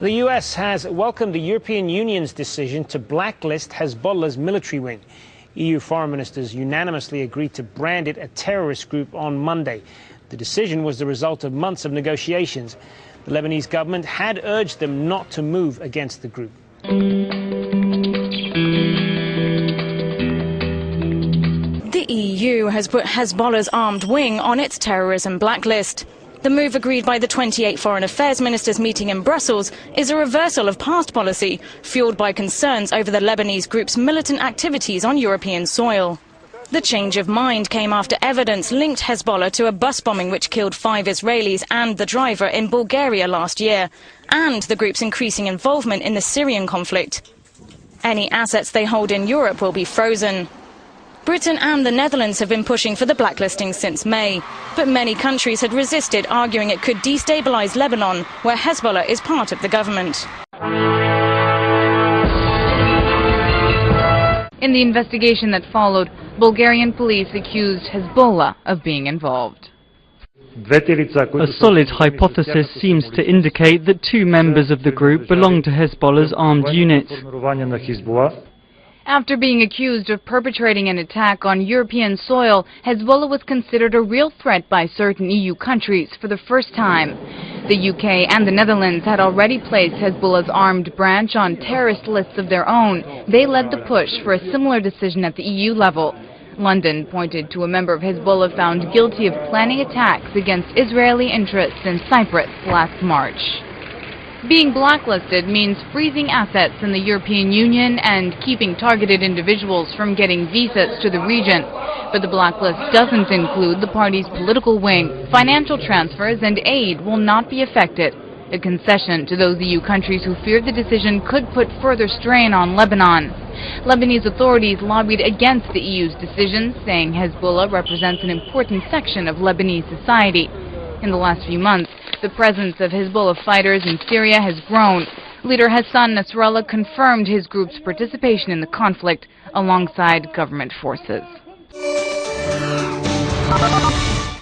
The US has welcomed the European Union's decision to blacklist Hezbollah's military wing. EU foreign ministers unanimously agreed to brand it a terrorist group on Monday. The decision was the result of months of negotiations. The Lebanese government had urged them not to move against the group. The EU has put Hezbollah's armed wing on its terrorism blacklist. The move, agreed by the 28 foreign affairs ministers meeting in Brussels, is a reversal of past policy, fueled by concerns over the Lebanese group's militant activities on European soil. The change of mind came after evidence linked Hezbollah to a bus bombing which killed 5 Israelis and the driver in Bulgaria last year, and the group's increasing involvement in the Syrian conflict. Any assets they hold in Europe will be frozen. Britain and the Netherlands have been pushing for the blacklisting since May, but many countries had resisted, arguing it could destabilise Lebanon, where Hezbollah is part of the government. In the investigation that followed, Bulgarian police accused Hezbollah of being involved. A solid hypothesis seems to indicate that 2 members of the group belong to Hezbollah's armed unit. After being accused of perpetrating an attack on European soil, Hezbollah was considered a real threat by certain EU countries for the first time. The UK and the Netherlands had already placed Hezbollah's armed branch on terrorist lists of their own. They led the push for a similar decision at the EU level. London pointed to a member of Hezbollah found guilty of planning attacks against Israeli interests in Cyprus last March. Being blacklisted means freezing assets in the European Union and keeping targeted individuals from getting visas to the region. But the blacklist doesn't include the party's political wing. Financial transfers and aid will not be affected, a concession to those EU countries who feared the decision could put further strain on Lebanon. Lebanese authorities lobbied against the EU's decision, saying Hezbollah represents an important section of Lebanese society. In the last few months, the presence of Hezbollah fighters in Syria has grown. Leader Hassan Nasrallah confirmed his group's participation in the conflict alongside government forces.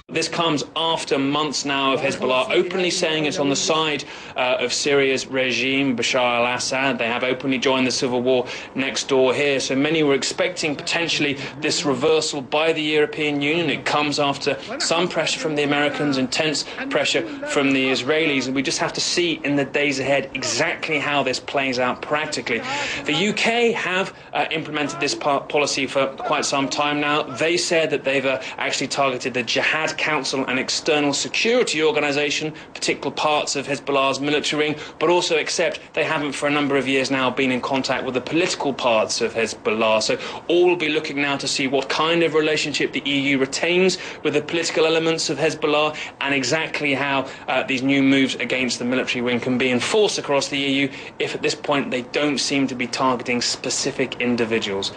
This comes after months now of Hezbollah openly saying it's on the side of Syria's regime, Bashar al-Assad. They have openly joined the civil war next door here. So many were expecting potentially this reversal by the European Union. It comes after some pressure from the Americans, intense pressure from the Israelis. And we just have to see in the days ahead exactly how this plays out practically. The UK have implemented this policy for quite some time now. They said that they've actually targeted the Jihad Council and External Security Organisation, particular parts of Hezbollah's military wing, but also accept they haven't for a number of years now been in contact with the political parts of Hezbollah. So all will be looking now to see what kind of relationship the EU retains with the political elements of Hezbollah and exactly how these new moves against the military wing can be enforced across the EU if at this point they don't seem to be targeting specific individuals.